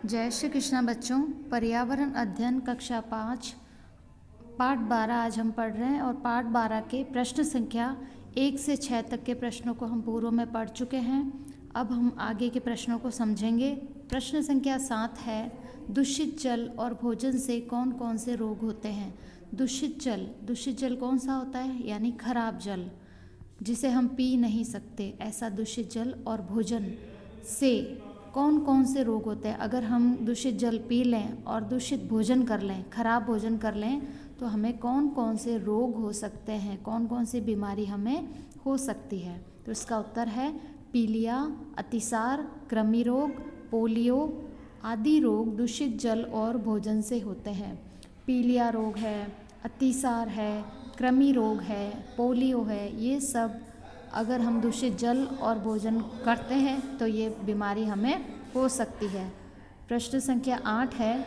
जय श्री कृष्णा बच्चों। पर्यावरण अध्ययन कक्षा 5 पाठ 12 आज हम पढ़ रहे हैं और पाठ 12 के प्रश्न संख्या 1 से 6 तक के प्रश्नों को हम पूर्व में पढ़ चुके हैं। अब हम आगे के प्रश्नों को समझेंगे। प्रश्न संख्या 7 है, दूषित जल और भोजन से कौन कौन से रोग होते हैं। दूषित जल कौन सा होता है, यानी खराब जल जिसे हम पी नहीं सकते, ऐसा दूषित जल और भोजन से कौन कौन से रोग होते हैं। अगर हम दूषित जल पी लें और दूषित भोजन कर लें, खराब भोजन कर लें, तो हमें कौन कौन से रोग हो सकते हैं, कौन कौन सी बीमारी हमें हो सकती है। तो इसका उत्तर है पीलिया, अतिसार, कृमि रोग, पोलियो आदि रोग दूषित जल और भोजन से होते हैं। पीलिया रोग है, अतिसार है, कृमि रोग है, पोलियो है, ये सब अगर हम दूषित जल और भोजन करते हैं तो ये बीमारी हमें हो सकती है। प्रश्न संख्या 8 है,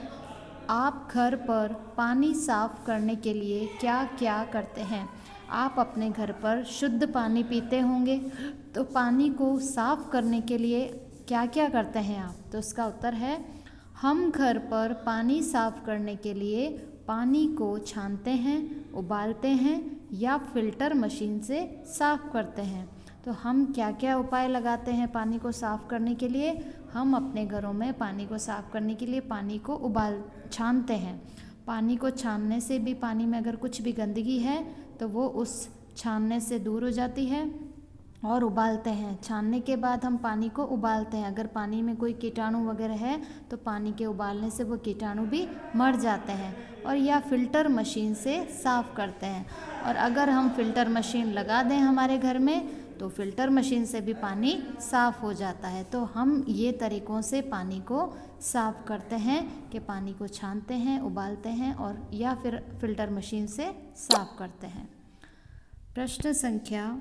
आप घर पर पानी साफ करने के लिए क्या क्या करते हैं। आप अपने घर पर शुद्ध पानी पीते होंगे, तो पानी को साफ करने के लिए क्या क्या करते हैं आप। तो इसका उत्तर है, हम घर पर पानी साफ करने के लिए पानी को छानते हैं, उबालते हैं या फिल्टर मशीन से साफ़ करते हैं। तो हम क्या क्या उपाय लगाते हैं पानी को साफ़ करने के लिए। हम अपने घरों में पानी को साफ़ करने के लिए पानी को छानते हैं। पानी को छानने से भी पानी में अगर कुछ भी गंदगी है तो वो उस छानने से दूर हो जाती है। और उबालते हैं, छानने के बाद हम पानी को उबालते हैं। अगर पानी में कोई कीटाणु वगैरह है तो पानी के उबालने से वो कीटाणु भी मर जाते हैं। और या फिल्टर मशीन से साफ़ करते हैं। और अगर हम फिल्टर मशीन लगा दें हमारे घर में तो फिल्टर मशीन से भी पानी साफ़ हो जाता है। तो हम ये तरीक़ों से पानी को साफ़ करते हैं कि पानी को छानते हैं, उबालते हैं और या फिर फिल्टर मशीन से साफ़ करते हैं। प्रश्न संख्या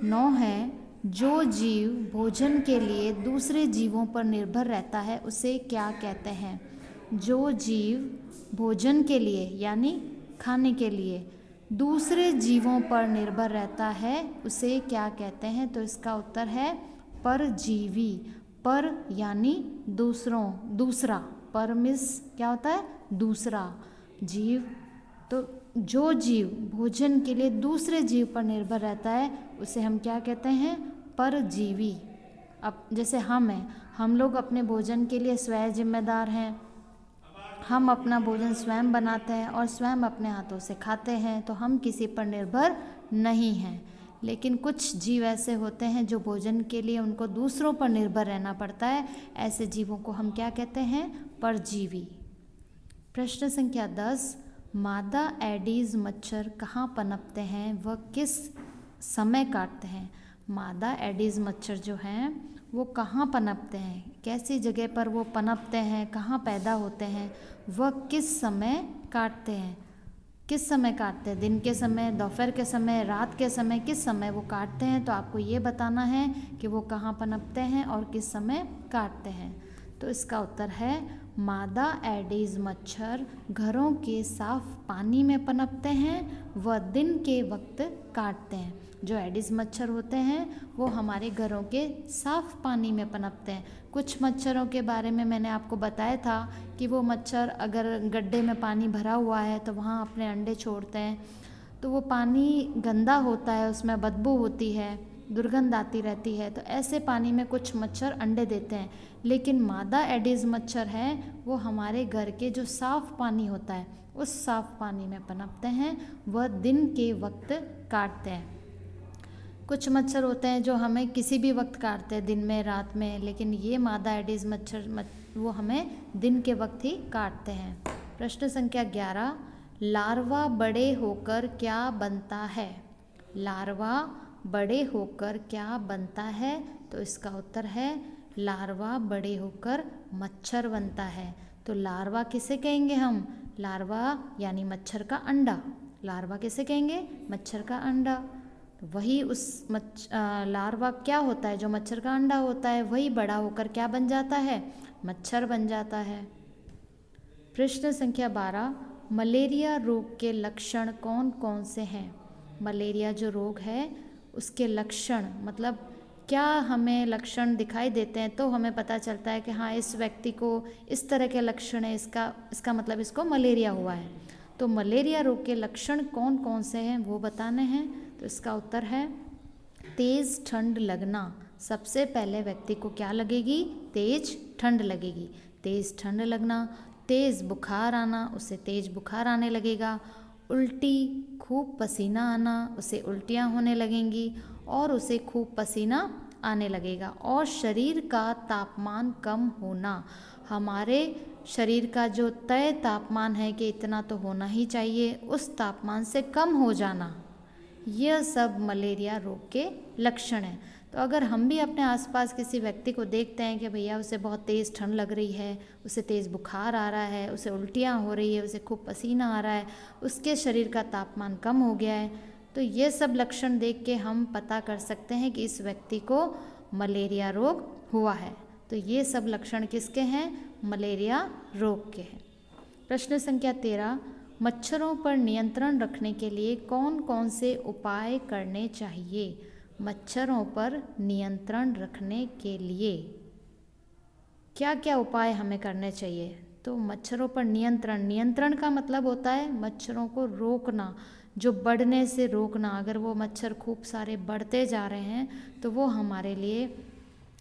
9 है, जो जीव भोजन के लिए दूसरे जीवों पर निर्भर रहता है उसे क्या कहते हैं। जो जीव भोजन के लिए यानी खाने के लिए दूसरे जीवों पर निर्भर रहता है उसे क्या कहते हैं। तो इसका उत्तर है परजीवी। पर यानी दूसरा, पर मिस क्या होता है, दूसरा जीव। तो जो जीव भोजन के लिए दूसरे जीव पर निर्भर रहता है उसे हम क्या कहते हैं, परजीवी। अब जैसे हम हैं, हम लोग अपने भोजन के लिए स्वयं जिम्मेदार हैं। हम अपना भोजन स्वयं बनाते हैं और स्वयं अपने हाथों से खाते हैं, तो हम किसी पर निर्भर नहीं हैं। लेकिन कुछ जीव ऐसे होते हैं जो भोजन के लिए उनको दूसरों पर निर्भर रहना पड़ता है, ऐसे जीवों को हम क्या कहते हैं, परजीवी। प्रश्न संख्या 10, मादा एडीज मच्छर कहाँ पनपते हैं, वह किस समय काटते हैं। मादा एडीज मच्छर जो हैं वो कहाँ पनपते हैं, कैसी जगह पर वो पनपते हैं, कहाँ पैदा होते हैं, वह किस समय काटते हैं। किस समय काटते हैं, दिन के समय, दोपहर के समय, रात के समय, किस समय वो काटते हैं। तो आपको ये बताना है कि वो कहाँ पनपते हैं और किस समय काटते हैं। तो इसका उत्तर है, मादा एडीज मच्छर घरों के साफ पानी में पनपते हैं, वह दिन के वक्त काटते हैं। जो एडीज मच्छर होते हैं वो हमारे घरों के साफ पानी में पनपते हैं। कुछ मच्छरों के बारे में मैंने आपको बताया था कि वो मच्छर अगर गड्ढे में पानी भरा हुआ है तो वहाँ अपने अंडे छोड़ते हैं, तो वो पानी गंदा होता है, उसमें बदबू होती है, दुर्गंध आती रहती है। तो ऐसे पानी में कुछ मच्छर अंडे देते हैं। लेकिन मादा एडीज मच्छर है वो हमारे घर के जो साफ़ पानी होता है उस साफ़ पानी में पनपते हैं, वह दिन के वक्त काटते हैं। कुछ मच्छर होते हैं जो हमें किसी भी वक्त काटते हैं, दिन में, रात में, लेकिन ये मादा एडीज मच्छर वो हमें दिन के वक्त ही काटते हैं। प्रश्न संख्या 11, लार्वा बड़े होकर क्या बनता है। लार्वा बड़े होकर क्या बनता है। तो इसका उत्तर है, लार्वा बड़े होकर मच्छर बनता है। तो लार्वा किसे कहेंगे हम, लार्वा यानी मच्छर का अंडा। लार्वा किसे कहेंगे, मच्छर का अंडा। तो वही उस लार्वा क्या होता है, जो मच्छर का अंडा होता है, वही बड़ा होकर क्या बन जाता है, मच्छर बन जाता है। प्रश्न संख्या 12, मलेरिया रोग के लक्षण कौन कौन से हैं। मलेरिया जो रोग है उसके लक्षण मतलब क्या हमें लक्षण दिखाई देते हैं तो हमें पता चलता है कि हाँ इस व्यक्ति को इस तरह के लक्षण है, इसका मतलब इसको मलेरिया हुआ है। तो मलेरिया रोग के लक्षण कौन कौन से हैं वो बताने हैं। तो इसका उत्तर है तेज़ ठंड लगना। सबसे पहले व्यक्ति को क्या लगेगी? तेज ठंड लगेगी। तेज़ ठंड लगना, तेज़ बुखार आना, उसे तेज़ बुखार आने लगेगा। उल्टी, खूब पसीना आना, उसे उल्टियाँ होने लगेंगी और उसे खूब पसीना आने लगेगा। और शरीर का तापमान कम होना, हमारे शरीर का जो तय तापमान है कि इतना तो होना ही चाहिए, उस तापमान से कम हो जाना, यह सब मलेरिया रोग के लक्षण हैं। तो अगर हम भी अपने आसपास किसी व्यक्ति को देखते हैं कि भैया उसे बहुत तेज़ ठंड लग रही है, उसे तेज़ बुखार आ रहा है, उसे उल्टियाँ हो रही है, उसे खूब पसीना आ रहा है, उसके शरीर का तापमान कम हो गया है, तो ये सब लक्षण देख के हम पता कर सकते हैं कि इस व्यक्ति को मलेरिया रोग हुआ है। तो ये सब लक्षण किसके हैं? मलेरिया रोग के हैं। प्रश्न संख्या 13, मच्छरों पर नियंत्रण रखने के लिए कौन कौन से उपाय करने चाहिए? मच्छरों पर नियंत्रण रखने के लिए क्या क्या उपाय हमें करने चाहिए? तो मच्छरों पर नियंत्रण का मतलब होता है मच्छरों को रोकना, जो बढ़ने से रोकना। अगर वो मच्छर खूब सारे बढ़ते जा रहे हैं तो वो हमारे लिए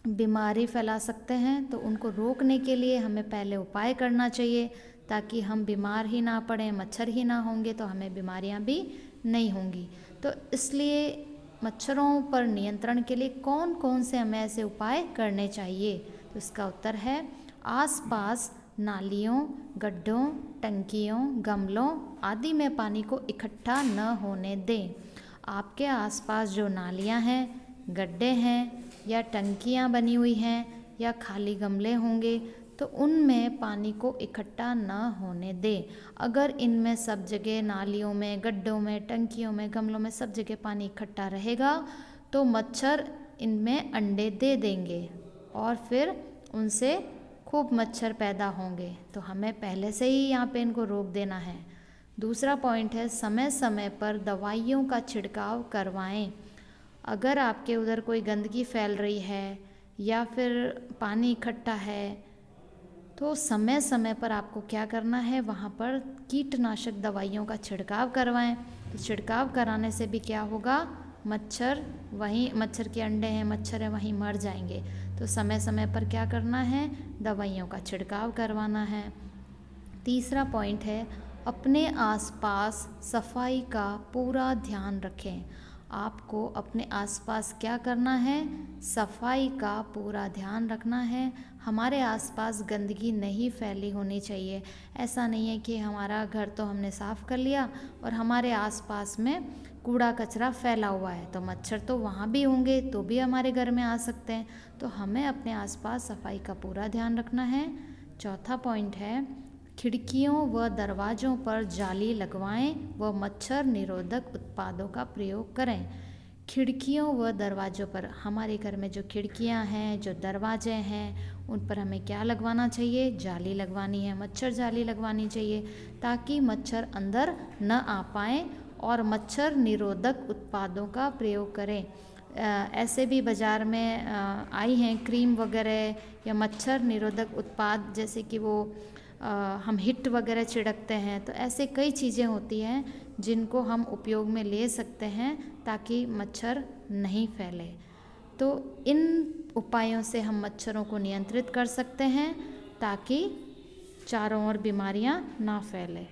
बीमारी फैला सकते हैं। तो उनको रोकने के लिए हमें पहले उपाय करना चाहिए ताकि हम बीमार ही ना पड़ें, मच्छर ही ना होंगे तो हमें बीमारियां भी नहीं होंगी। तो इसलिए मच्छरों पर नियंत्रण के लिए कौन कौन से हमें ऐसे उपाय करने चाहिए? तो इसका उत्तर है आसपास नालियों, गड्ढों, टंकियों, गमलों आदि में पानी को इकट्ठा न होने दें। आपके आसपास जो नालियां हैं, गड्ढे हैं या टंकियां बनी हुई हैं या खाली गमले होंगे तो उनमें पानी को इकट्ठा न होने दें। अगर इनमें सब जगह नालियों में, गड्ढों में, टंकियों में, गमलों में सब जगह पानी इकट्ठा रहेगा तो मच्छर इनमें अंडे दे देंगे और फिर उनसे खूब मच्छर पैदा होंगे। तो हमें पहले से ही यहाँ पे इनको रोक देना है। दूसरा पॉइंट है समय समय पर दवाइयों का छिड़काव करवाएं। अगर आपके उधर कोई गंदगी फैल रही है या फिर पानी इकट्ठा है तो समय समय पर आपको क्या करना है, वहाँ पर कीटनाशक दवाइयों का छिड़काव करवाएं। तो छिड़काव कराने से भी क्या होगा, मच्छर के अंडे हैं, मच्छर है वहीं मर जाएंगे। तो समय समय पर क्या करना है, दवाइयों का छिड़काव करवाना है। तीसरा पॉइंट है अपने आसपास सफाई का पूरा ध्यान रखें। आपको अपने आसपास क्या करना है, सफाई का पूरा ध्यान रखना है। हमारे आसपास गंदगी नहीं फैली होनी चाहिए। ऐसा नहीं है कि हमारा घर तो हमने साफ़ कर लिया और हमारे आसपास में कूड़ा कचरा फैला हुआ है, तो मच्छर तो वहाँ भी होंगे तो भी हमारे घर में आ सकते हैं। तो हमें अपने आसपास सफाई का पूरा ध्यान रखना है। चौथा पॉइंट है खिड़कियों व दरवाज़ों पर जाली लगवाएं व मच्छर निरोधक उत्पादों का प्रयोग करें। खिड़कियों व दरवाज़ों पर, हमारे घर में जो खिड़कियां हैं, जो दरवाजे हैं, उन पर हमें क्या लगवाना चाहिए, जाली लगवानी है, मच्छर जाली लगवानी चाहिए ताकि मच्छर अंदर न आ पाएँ और मच्छर निरोधक उत्पादों का प्रयोग करें। ऐसे भी बाज़ार में आई हैं क्रीम वगैरह या मच्छर निरोधक उत्पाद, जैसे कि वो हम हिट वगैरह छिड़कते हैं। तो ऐसे कई चीज़ें होती हैं जिनको हम उपयोग में ले सकते हैं ताकि मच्छर नहीं फैले। तो इन उपायों से हम मच्छरों को नियंत्रित कर सकते हैं ताकि चारों ओर बीमारियां ना फैले।